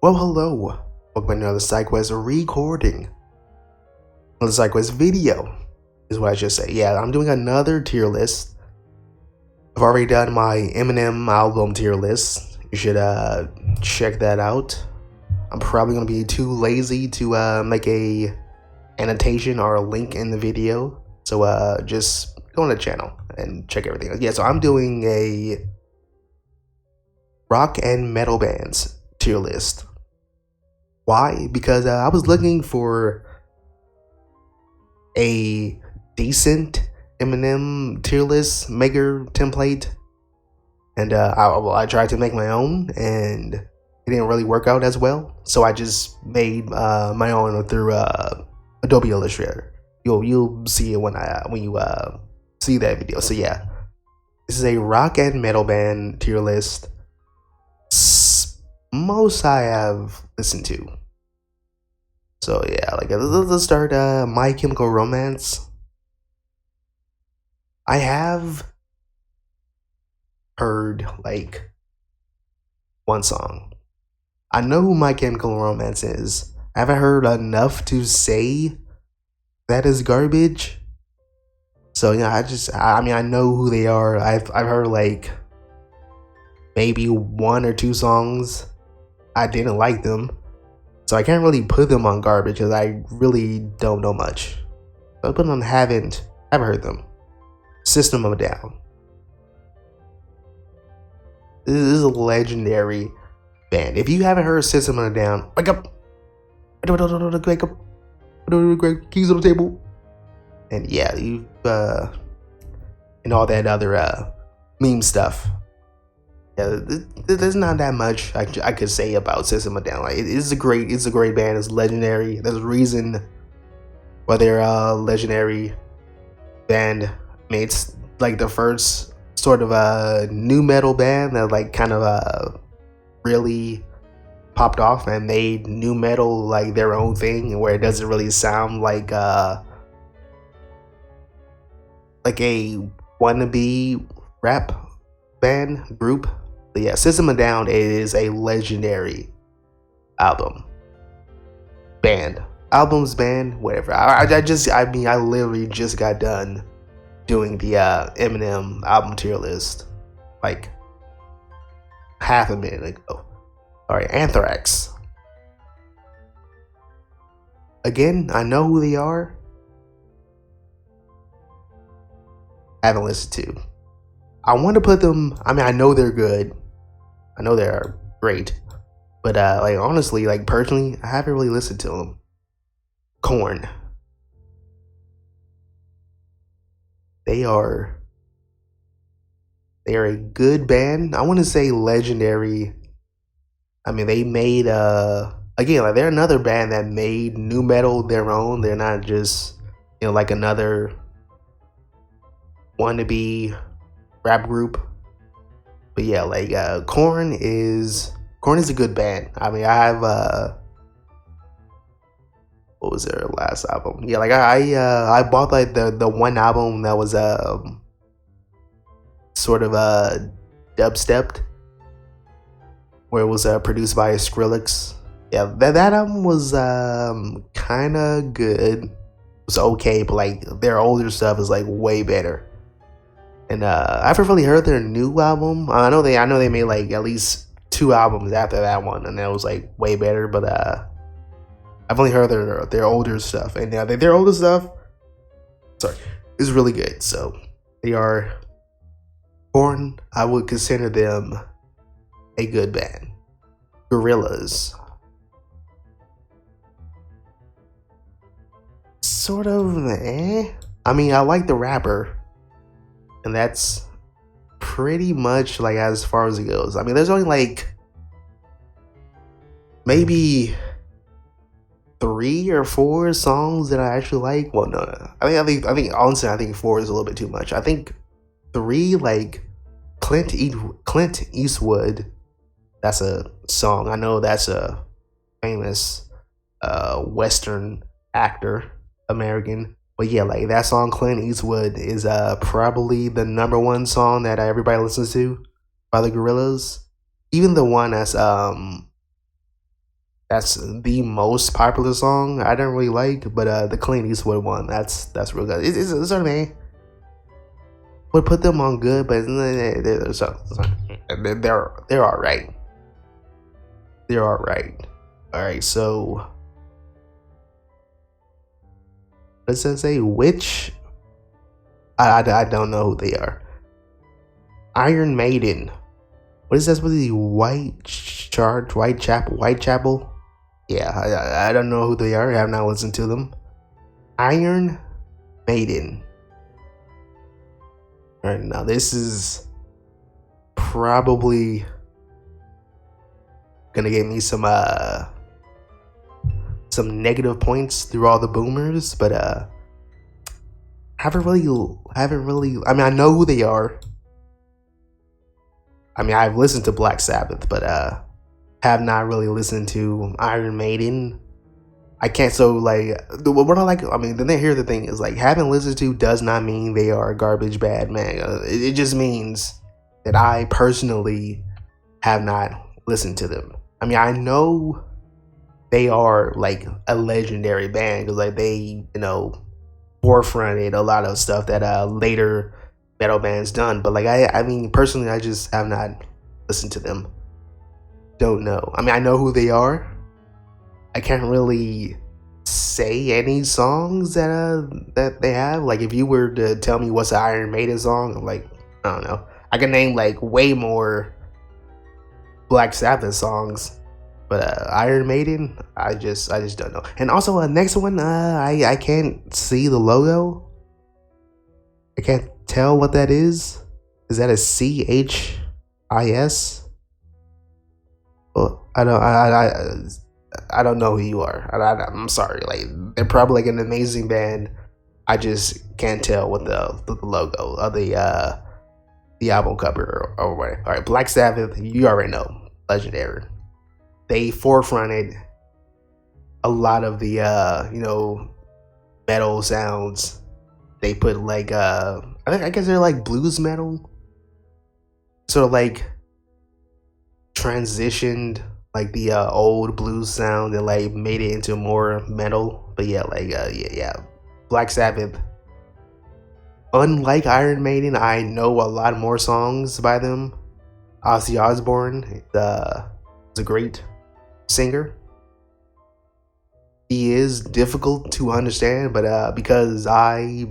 Well, hello. Welcome to another Sidekuest recording. Another Sidekuest video is what I should say. Yeah, I'm doing another tier list. I've already done my Eminem album tier list. You should check that out. I'm probably gonna be too lazy to make a annotation or a link in the video. So just go on the channel and check everything. Yeah, so I'm doing a rock and metal bands tier list. Why? Because I was looking for a decent Eminem tier list maker template, and I tried to make my own, and it didn't really work out as well. So I just made my own through Adobe Illustrator. You'll see it when you see that video. So yeah, this is a rock and metal band tier list. Most I have listened to. So yeah, like let's start My Chemical Romance. I have heard like one song. I know who My Chemical Romance is. I haven't heard enough to say that is garbage. So yeah, I mean I know who they are. I've heard like maybe one or two songs. I didn't like them, so I can't really put them on garbage because I really don't know much. So I put them on haven't heard them. System of a Down. This is a legendary band. If you haven't heard System of a Down, wake up! Wake up! Keys on the table. And yeah, you and all that other meme stuff. Yeah, there's not that much I could say about System of a Down. Like it's a great band. It's legendary. There's a reason why they're a legendary band. I mean, it's like the first sort of a new metal band that like kind of really popped off and made new metal like their own thing, where it doesn't really sound like a wannabe rap band group. But yeah, System of a Down is a legendary album. Band. Albums, band, whatever. I literally just got done doing the Eminem album tier list like half a minute ago. Alright, Anthrax. Again, I know who they are. Haven't listened to. I want to put them, I mean I know they're good. I know they're great. But like honestly, like personally, I haven't really listened to them. Korn. They are a good band. I want to say legendary. I mean, they made again, like they're another band that made new metal their own. They're not just, you know, like another wannabe rap group. But yeah, like Korn is a good band. I mean, I have what was their last album? Yeah, like I bought like the one album that was sort of dubstepped, where it was produced by Skrillex. Yeah, that album was kind of good. It was okay, but like their older stuff is like way better. And I haven't really heard their new album. I know they made like at least 2 albums after that one, and that was like way better. But I've only heard their older stuff, and their older stuff, is really good. So they are Korn. I would consider them a good band. Gorillaz. Sort of I mean, I like the rapper. And that's pretty much like as far as it goes. I mean, there's only like maybe 3 or 4 songs that I actually like. Well, no. I think honestly, I think 4 is a little bit too much. I think 3, like Clint Eastwood. That's a song. I know that's a famous Western actor, American. But yeah, like that song Clint Eastwood is probably the #1 song that everybody listens to by the Gorillaz. Even the one that's That's the most popular song. I don't really like, but the Clint Eastwood one, that's real good. It's sort of would put them on good, but they're all right. They're all right. All right, so what does that say? Which I don't know who they are. Iron Maiden. What is that supposed to be? Whitechapel? Yeah, I don't know who they are. I have not listened to them. Iron Maiden. Alright, now this is probably gonna get me some negative points through all the boomers, but haven't really I mean, I know who they are. I mean, I've listened to Black Sabbath, but have not really listened to Iron Maiden. I can't, so like what I like, I mean, then here's the thing is like having listened to does not mean they are garbage bad, man. It just means that I personally have not listened to them. I mean, I know they are like a legendary band because like they, forefronted a lot of stuff that later metal bands done, but like I mean personally I just have not listened to them. Don't know. I mean, I know who they are. I can't really say any songs that they have. Like if you were to tell me what's an Iron Maiden song, I'm like, I don't know. I can name like way more Black Sabbath songs, but Iron Maiden, I just don't know. And also next one, I can't see the logo. I can't tell what that is. Is that a CHIS? Well, I don't know who you are. I'm sorry. Like they're probably like an amazing band. I just can't tell what the logo of the album cover or whatever. All right, Black Sabbath. You already know, legendary. They forefronted a lot of the metal sounds. They put like I guess they're like blues metal, sort of like transitioned like the old blues sound and like made it into more metal. But yeah, like yeah, Black Sabbath. Unlike Iron Maiden, I know a lot more songs by them. Ozzy Osbourne is a great singer. He is difficult to understand, but because I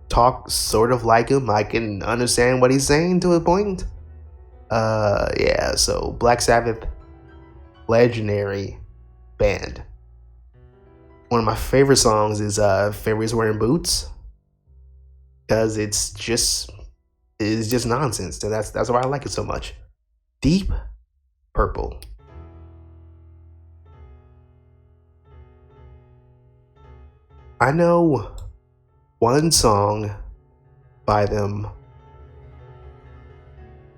talk sort of like him, I can understand what he's saying to a point. Yeah, so Black Sabbath, legendary band. One of my favorite songs is Fairies Wearing Boots, because it's just nonsense, and that's why I like it so much. Deep Purple. I know one song by them.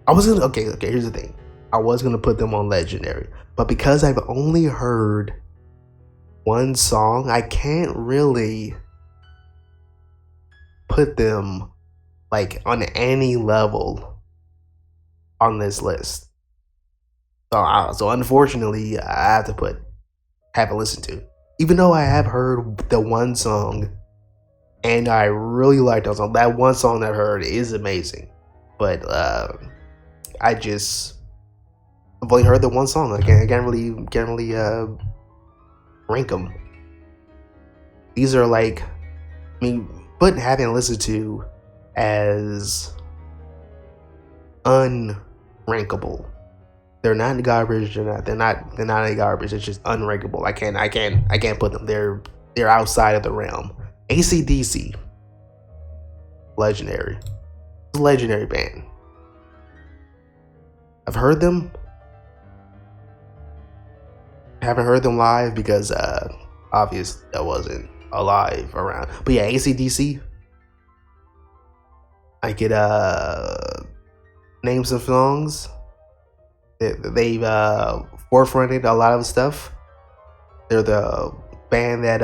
Okay, here's the thing. I was gonna put them on legendary, but because I've only heard one song, I can't really put them like on any level on this list. So unfortunately, I have to haven't listened to. Even though I have heard the one song and I really like that song. That one song that I heard is amazing. But I've only heard the one song. I can't really rank them. These are like, I mean, but having listened to as unrankable. They're not garbage. They're not any garbage. It's just unrankable. I can't put them. They're outside of the realm. AC/DC, legendary. It's a legendary band. I've heard them. Haven't heard them live because obvious I wasn't alive around. But yeah, AC/DC. I could name some songs. They've forefronted a lot of stuff. They're the band that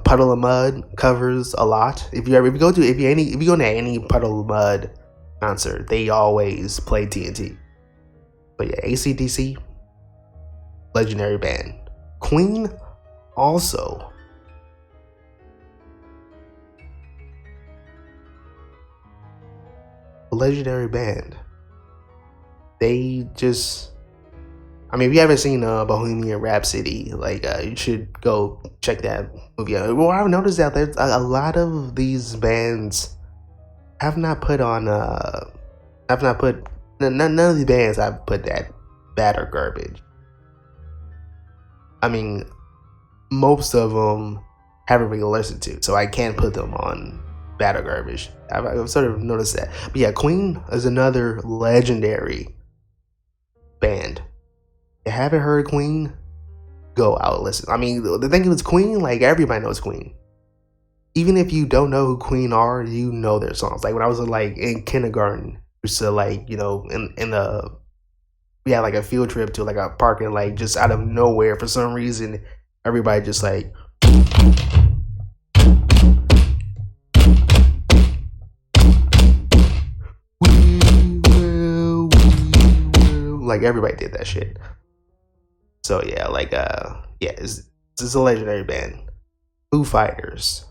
Puddle of Mud covers a lot. If you go to any Puddle of Mud concert, they always play TNT. But yeah, AC/DC, legendary band. Queen also. A legendary band. They just, I mean, if you haven't seen Bohemian Rhapsody, like you should go check that movie out. Well, I've noticed that there's a lot of these bands have not put on have not put none of these bands I've put that bad or garbage. I mean, most of them haven't really listened to, so I can't put them on bad or garbage. I've sort of noticed that. But yeah, Queen is another legendary band. If you haven't heard Queen, go out and listen. I mean, the thing is, Queen, like everybody knows Queen. Even if you don't know who Queen are, you know their songs. Like when I was like in kindergarten, used to like, you know, in the, we had like a field trip to like a park, and like just out of nowhere for some reason everybody just like like everybody did that shit. So yeah, like yeah, it's a legendary band. Foo Fighters.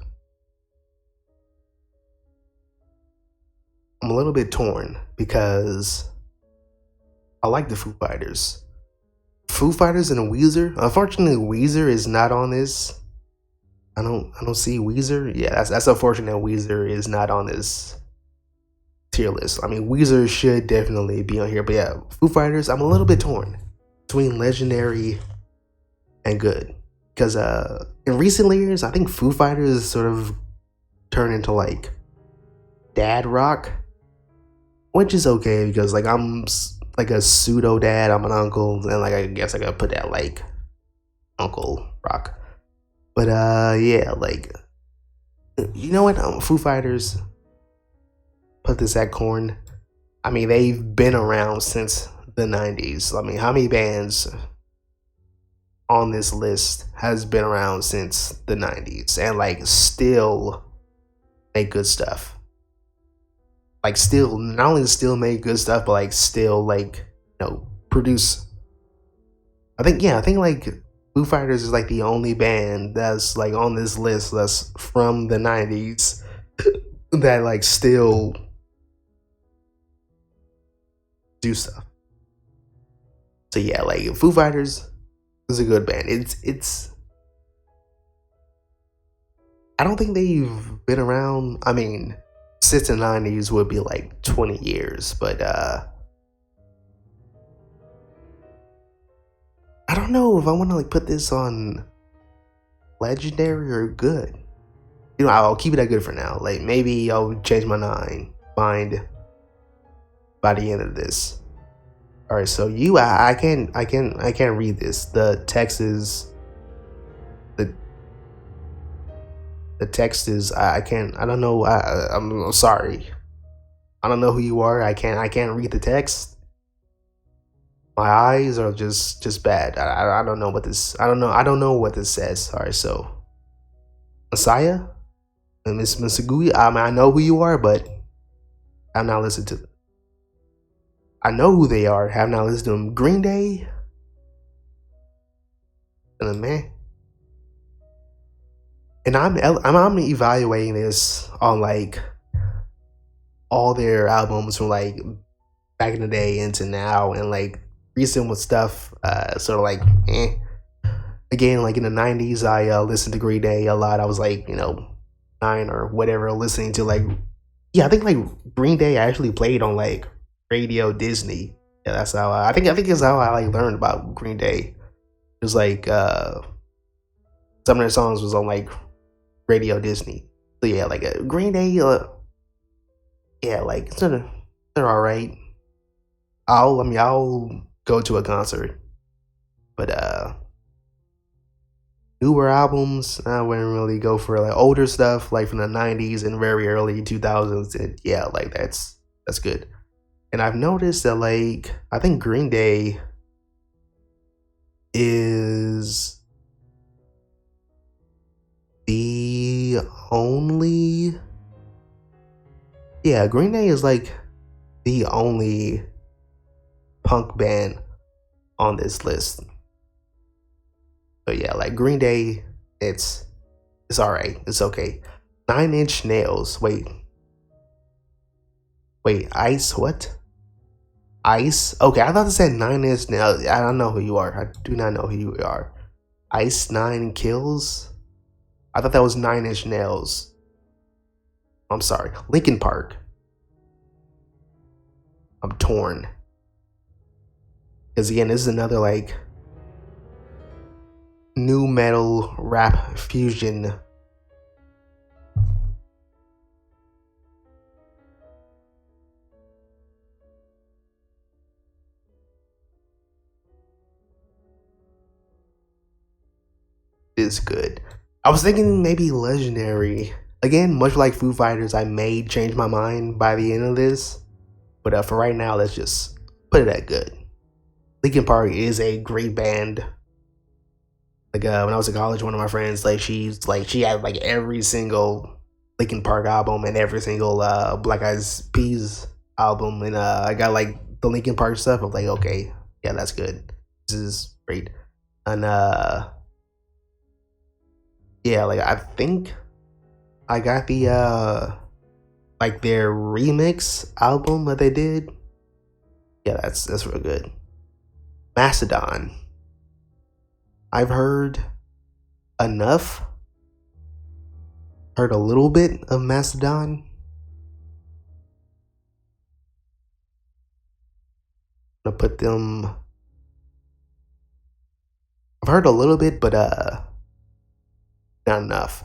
I'm a little bit torn because I like the Foo Fighters. Foo Fighters and Weezer. Unfortunately, Weezer is not on this. I don't see Weezer. Yeah, that's unfortunate. Weezer is not on this tier list. I mean, Weezer should definitely be on here, but yeah, Foo Fighters. I'm a little bit torn between legendary and good, because in recent years, I think Foo Fighters sort of turned into like dad rock, which is okay because like I'm like a pseudo dad. I'm an uncle, and like I guess I gotta put that like uncle rock. But yeah, like you know what? Foo Fighters, put this at corn. I mean, they've been around since the 90s. I mean, how many bands on this list has been around since the 90s and like still make good stuff? Like still, not only still make good stuff, but like still like, you know, produce. I think like Foo Fighters is like the only band that's like on this list that's from the 90s that like still do stuff. So yeah, like Foo Fighters is a good band. It's I don't think they've been around. I mean, since the 90s would be like 20 years, but I don't know if I want to like put this on legendary or good. You know, I'll keep it at good for now. Like maybe I'll change my mind by the end of this. All right, so I can't read this. The text is the text is I can't, I don't know. I'm sorry. I don't know who you are. I can't read the text. My eyes are just bad. I don't know what this. I don't know what this says. All right, so Messiah and Miss Masagui. I mean, I know who you are, but I'm not listening to them. I know who they are. Have not listened to them. Green Day. And man. And I'm evaluating this on like all their albums from like back in the day into now, and like recent with stuff sort of like again, like in the 90s I listened to Green Day a lot. I was like, you know, 9 or whatever, listening to like, yeah, I think like Green Day actually played on like Radio Disney. Yeah, that's how I think is how I like learned about Green Day. It was like some of their songs was on like Radio Disney. So yeah, like Green Day, yeah, like they're all right. I'll go to a concert, but newer albums, I wouldn't really go for like older stuff, like from the 90s and very early 2000s. And yeah, like that's good. And I've noticed that like I think Green Day is the only, yeah, Green Day is like the only punk band on this list. So yeah, like Green Day, it's alright. It's okay. Nine Inch Nails. Wait, Ice what? Ice? Okay, I thought it said Nine Inch Nails. I don't know who you are. I do not know who you are. Ice Nine Kills? I thought that was Nine Inch Nails. I'm sorry. Linkin Park. I'm torn. Because again, this is another like new metal rap fusion. Is good. I was thinking maybe Legendary. Again, much like Foo Fighters, I may change my mind by the end of this. But for right now, let's just put it at good. Linkin Park is a great band. Like when I was in college, one of my friends, she had like every single Linkin Park album and every single Black Eyed Peas album, and I got like the Linkin Park stuff. I'm like, okay, yeah, that's good. This is great, and yeah, like I think I got the like their remix album that they did. Yeah, that's real good. Mastodon. I've heard enough. Heard a little bit of Mastodon. I'm gonna put them. I've heard a little bit, but not enough.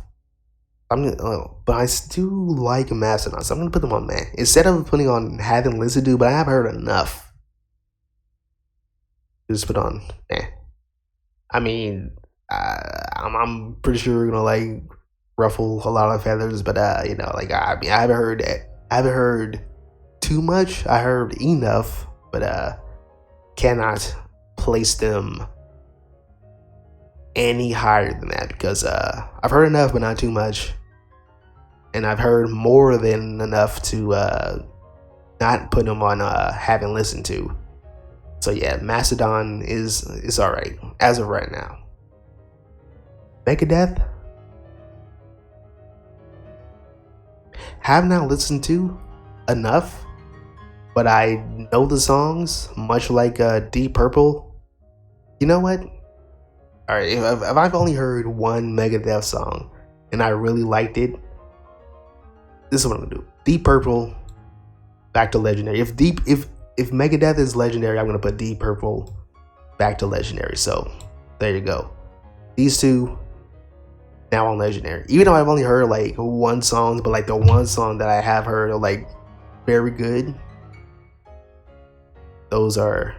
But I still like Mastodon, so I'm gonna put them on man instead of putting on haven't listened to, but I have heard enough. Just put on eh. I mean, I'm pretty sure we're gonna like ruffle a lot of feathers, but you know, like I mean, I haven't heard too much. I heard enough, but cannot place them any higher than that because I've heard enough, but not too much, and I've heard more than enough to not put them on haven't listened to. So yeah, Mastodon is alright as of right now. Megadeth, have not listened to enough, but I know the songs, much like Deep Purple. You know what? Alright, if I've only heard one Megadeth song and I really liked it, this is what I'm gonna do. Deep Purple, back to Legendary. If Megadeth is Legendary, I'm gonna put Deep Purple back to Legendary. So there you go. These two now on Legendary. Even though I've only heard like one song, but like the one song that I have heard are like very good. Those are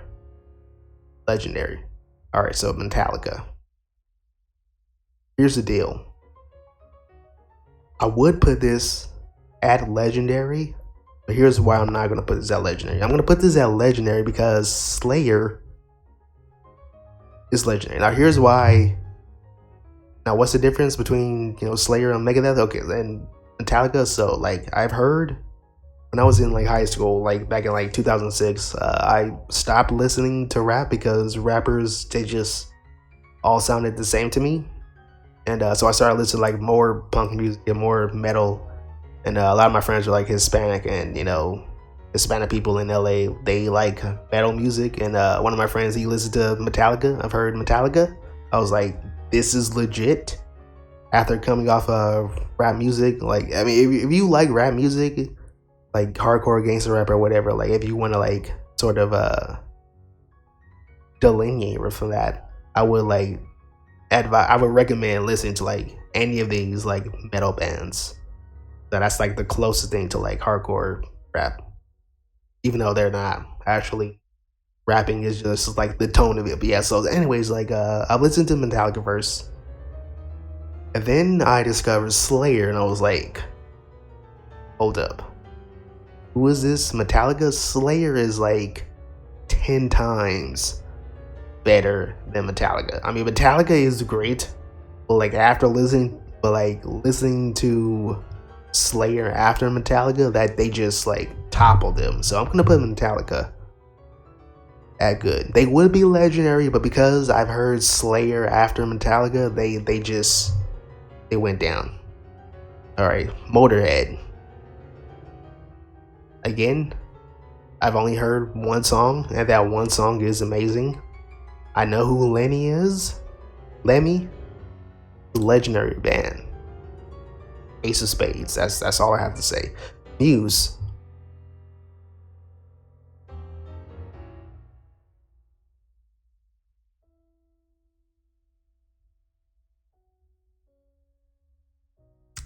Legendary. Alright, so Metallica. Here's the deal. I would put this at Legendary, but here's why I'm not going to put this at Legendary. I'm going to put this at Legendary because Slayer is Legendary. Now here's why. Now what's the difference between, you know, Slayer and Megadeth? Okay, then Metallica. So like I've heard when I was in like high school, like back in like 2006, I stopped listening to rap because rappers, they just all sounded the same to me. And so I started listening to like more punk music and more metal. And a lot of my friends are like Hispanic, and you know, Hispanic people in LA, they like metal music. And one of my friends, he listened to Metallica. I've heard Metallica. I was like, this is legit. After coming off of rap music, like I mean, if you like rap music, like hardcore gangster rap or whatever, like if you want to like sort of delineate from that, I would like I would recommend listening to like any of these like metal bands. So that's like the closest thing to like hardcore rap, even though they're not actually rapping. Is just like the tone of it. But yeah, so anyways, like I've listened to Metallica first, and then I discovered Slayer, and I was like, hold up, who is this? Metallica? Slayer is like 10 times better than Metallica. I mean, Metallica is great, but like listening to Slayer after Metallica, that they just like topple them. So I'm gonna put Metallica that good. They would be legendary, but because I've heard Slayer after Metallica, they went down. All right, Motorhead. Again, I've only heard one song, and that one song is amazing. I know who Lenny is. Lemmy, legendary band. Ace of Spades. That's all I have to say. Muse.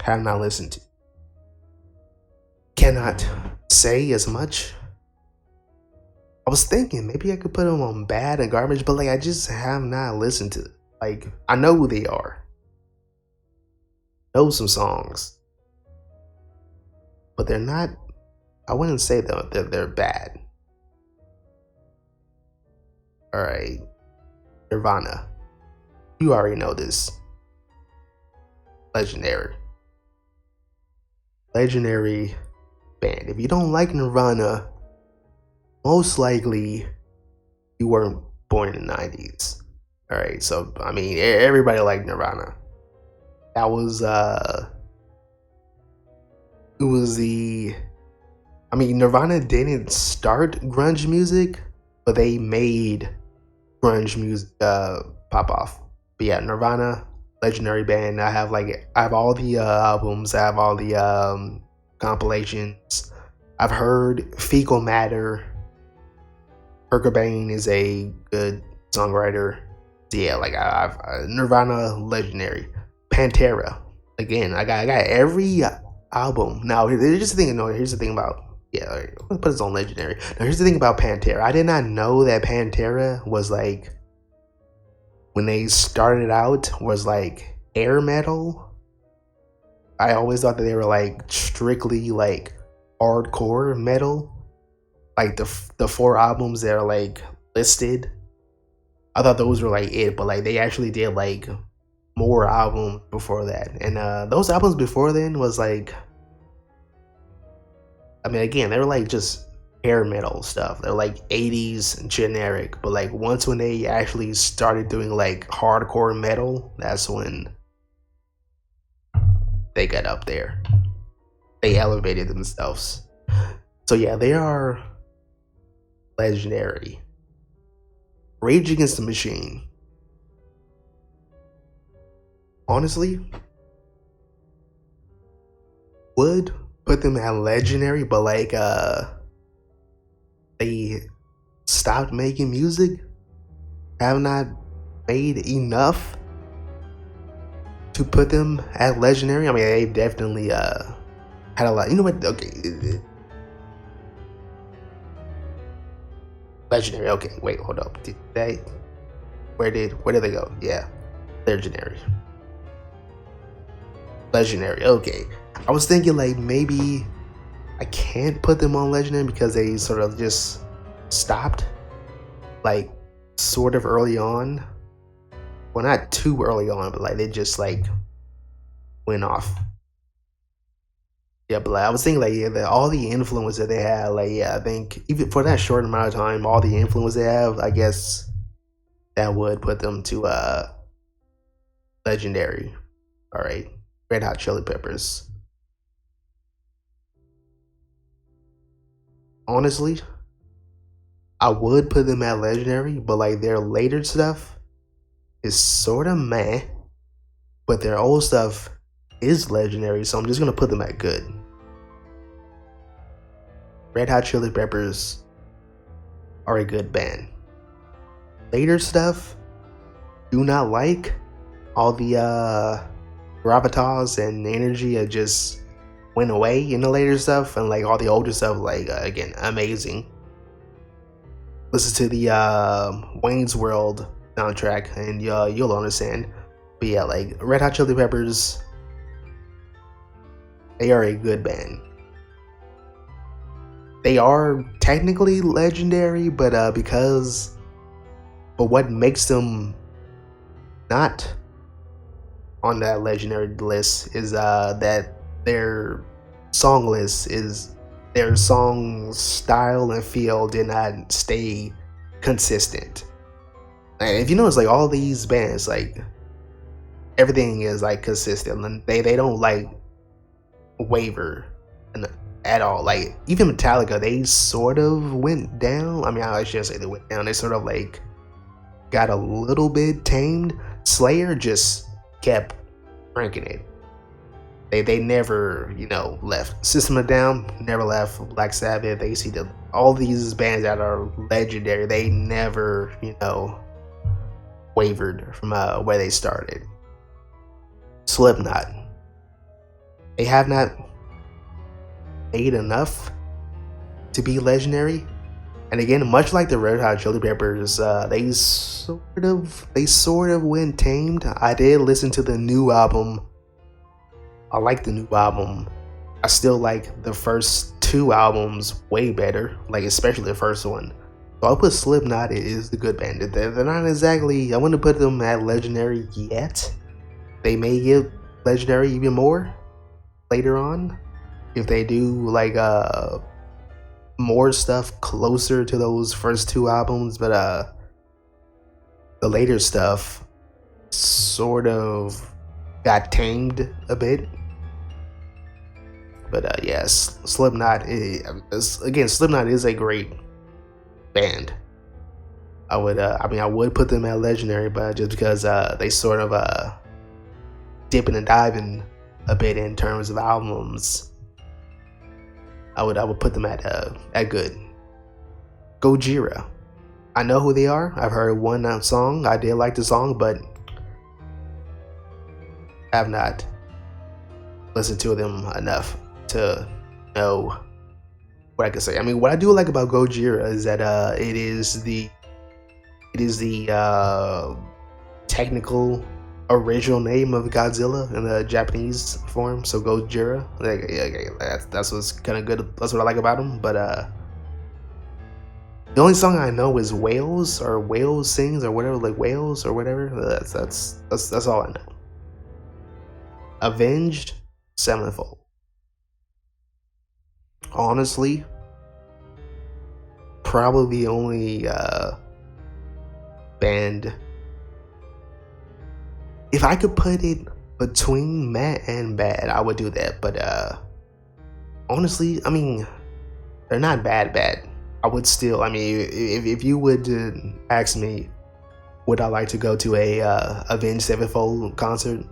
Have not listened to. Cannot say as much. I was thinking maybe I could put them on bad and garbage, but like I just have not listened to it. Like I know who they are. Know some songs. But they're not, I wouldn't say they're bad. Alright. Nirvana. You already know this. Legendary. Legendary band. If you don't like Nirvana, most likely you weren't born in the 90s. Alright, so I mean everybody liked Nirvana. That was it was the, I mean Nirvana didn't start grunge music, but they made grunge music pop off. But yeah, Nirvana, legendary band. I have all the albums, I have all the compilations. I've heard Fecal Matter. Kurt Cobain is a good songwriter. So yeah, like I've Nirvana, legendary. Pantera. Again, I got every album. Now here's the thing. No, here's the thing about, yeah. Let's put this on legendary. Now here's the thing about Pantera. I did not know that Pantera was like, when they started out, was like air metal. I always thought that they were like strictly like hardcore metal. Like the 4 albums that are like listed, I thought those were like it, but like they actually did like more albums before that, and those albums before then was like, I mean again, they were like just hair metal stuff. They're like 80s generic, but like once when they actually started doing like hardcore metal, that's when they got up there. They elevated themselves. So yeah, they are legendary. Rage Against the Machine. Honestly, would put them at legendary, but like they stopped making music, have not made enough to put them at legendary. I mean, they definitely had a lot. You know what? Okay, legendary. Okay, wait, hold up. Did they? Where did they go? Yeah, legendary. Legendary. Okay, I was thinking like maybe I can't put them on legendary because they sort of just stopped, like sort of early on. Well, not too early on, but like they just like went off. Yeah, but like, I was thinking like, yeah, all the influence that they had, like, yeah, I think even for that short amount of time, all the influence they have, I guess that would put them to legendary. All right, Red Hot Chili Peppers. Honestly, I would put them at legendary, but like their later stuff is sort of meh, but their old stuff is legendary, so I'm just gonna put them at good. Red Hot Chili Peppers are a good band. Later stuff, do not like. All the gravitas and energy just went away in the later stuff, and like all the older stuff, like again, amazing. Listen to the Wayne's World soundtrack, and you'll understand. But yeah, like Red Hot Chili Peppers, they are a good band. They are technically legendary, but what makes them not on that legendary list is that their song list is, their song style and feel did not stay consistent. And if you notice, like all these bands, like everything is like consistent. And they don't like waver at all. Like even Metallica, they sort of went down. I mean, I shouldn't say they went down. They sort of like got a little bit tamed. Slayer just kept cranking it. They never, left. System of a Down never left. Black Sabbath, ACW, all these bands that are legendary, they never, wavered from where they started. Slipknot, they have not made enough to be legendary. And again, much like the Red Hot Chili Peppers, they sort of went tamed. I did listen to the new album. I like the new album. I still like the first two albums way better, like especially the first one. So I'll put Slipknot is the good band. They're not exactly, I wouldn't put them at legendary yet. They may get legendary even more later on if they do like more stuff closer to those first two albums. But the later stuff sort of got tamed a bit. But yes, Slipknot Slipknot is a great band. I would put them at legendary, but just because they sort of dipping and diving a bit in terms of albums, I would put them at good. Gojira, I know who they are. I've heard one song. I did like the song, but have not listened to them enough to know what I can say. I mean, what I do like about Gojira is that it is the technical original name of Godzilla in the Japanese form. So Gojira, that's what's kind of good. That's what I like about him. But the only song I know is Whales or Whales Sings or whatever, like Whales or whatever. That's all I know. Avenged Sevenfold. Honestly, probably the only band. If I could put it between Matt and Bad, I would do that. But honestly, I mean, they're not bad. I would still, I mean, if you would ask me, would I like to go to a Avenged Sevenfold concert?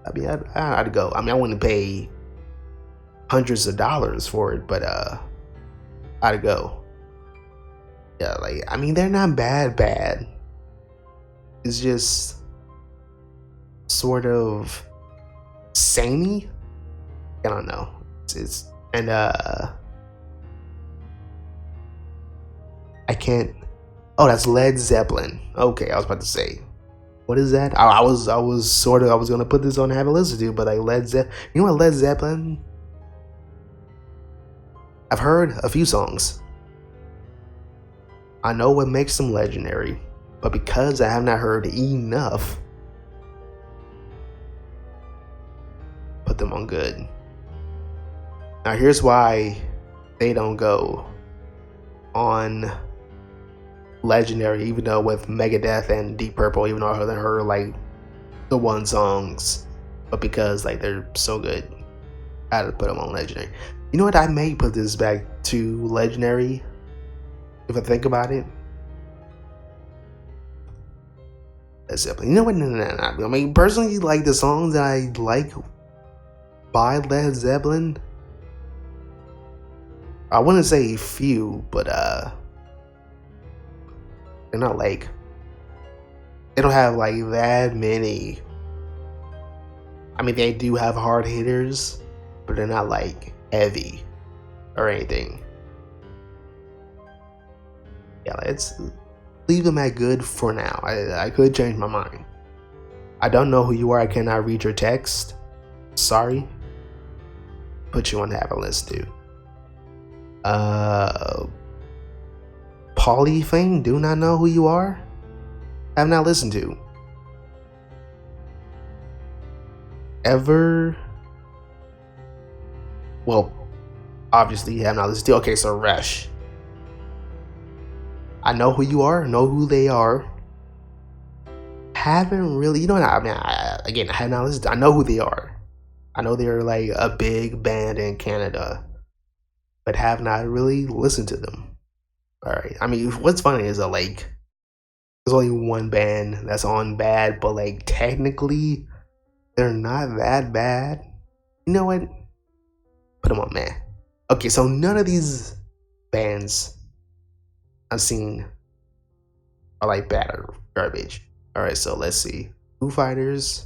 I mean, I'd go. I mean, I wouldn't pay hundreds of dollars for it, but I'd go. Yeah, like, I mean, they're not bad. It's just sort of samey. I don't know. And I can't. Oh, that's Led Zeppelin. Okay, I was about to say, what is that? I was gonna put this on and have a listen to, but like Led Zeppelin. You know what, Led Zeppelin? I've heard a few songs. I know what makes them legendary, but because I have not heard enough, put them on good. Now here's why they don't go on legendary, even though with Megadeth and Deep Purple, even though I heard like the one songs, but because like they're so good, I had to put them on legendary. You know what? I may put this back to legendary if I think about it. Led Zeppelin. You know what? No. I mean, personally, like the songs that I like by Led Zeppelin, I wouldn't say few, but they're not like, they don't have like that many. I mean, they do have hard hitters, but they're not like heavy or anything. Yeah, let's leave them at good for now. I could change my mind. I don't know who you are. I cannot read your text. Sorry. Put you on to have a listen to. Polything, do not know who you are. Have not listened to. Ever. Well, obviously have not listened to. Okay, so Rush. I know who you are, know who they are. Haven't really, you know what? I mean, again, I have not listened. I know who they are. I know they're like a big band in Canada, but have not really listened to them. All right. I mean, what's funny is that like there's only one band that's on bad, but like technically they're not that bad. You know what? Put them on man. Okay, so none of these bands I've seen are like bad or garbage. All right, so let's see. Foo Fighters.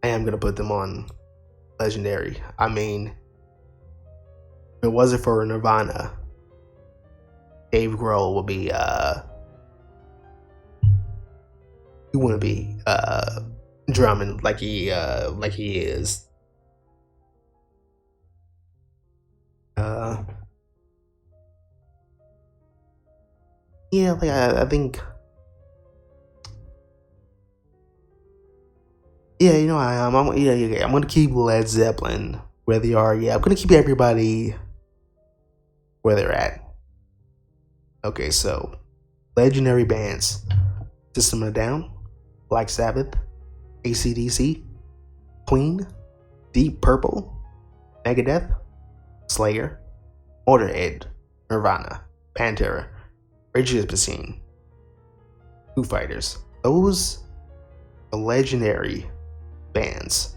I am gonna put them on legendary. I mean, if it wasn't for Nirvana, Dave Grohl would be he wouldn't be drumming like he is. Yeah, like I think. Yeah, you know I am. I'm gonna keep Led Zeppelin where they are. Yeah, I'm gonna keep everybody where they're at. Okay, so legendary bands: System of a Down, Black Sabbath, AC/DC, Queen, Deep Purple, Megadeth, Slayer, Motorhead, Nirvana, Pantera, Rage Against the Machine, Foo Fighters. Those are legendary bands.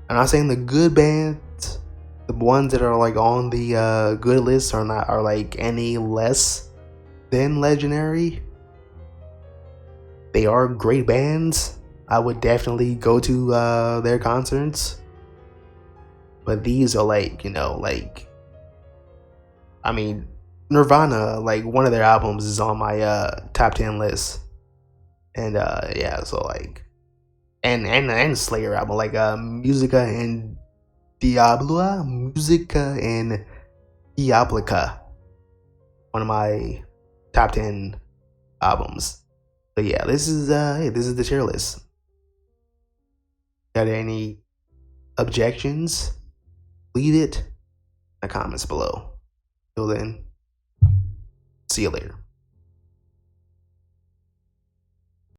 I'm not saying the good bands, the ones that are like on the good list are like any less than legendary. They are great bands. I would definitely go to their concerts. But these are like, I mean, Nirvana, like one of their albums is on my top 10 list. And yeah, so like and Slayer album, like Musica and Diablica, one of my top 10 albums. So yeah, this is the tier list. Got any objections? Leave it in the comments below. Till then, see you later.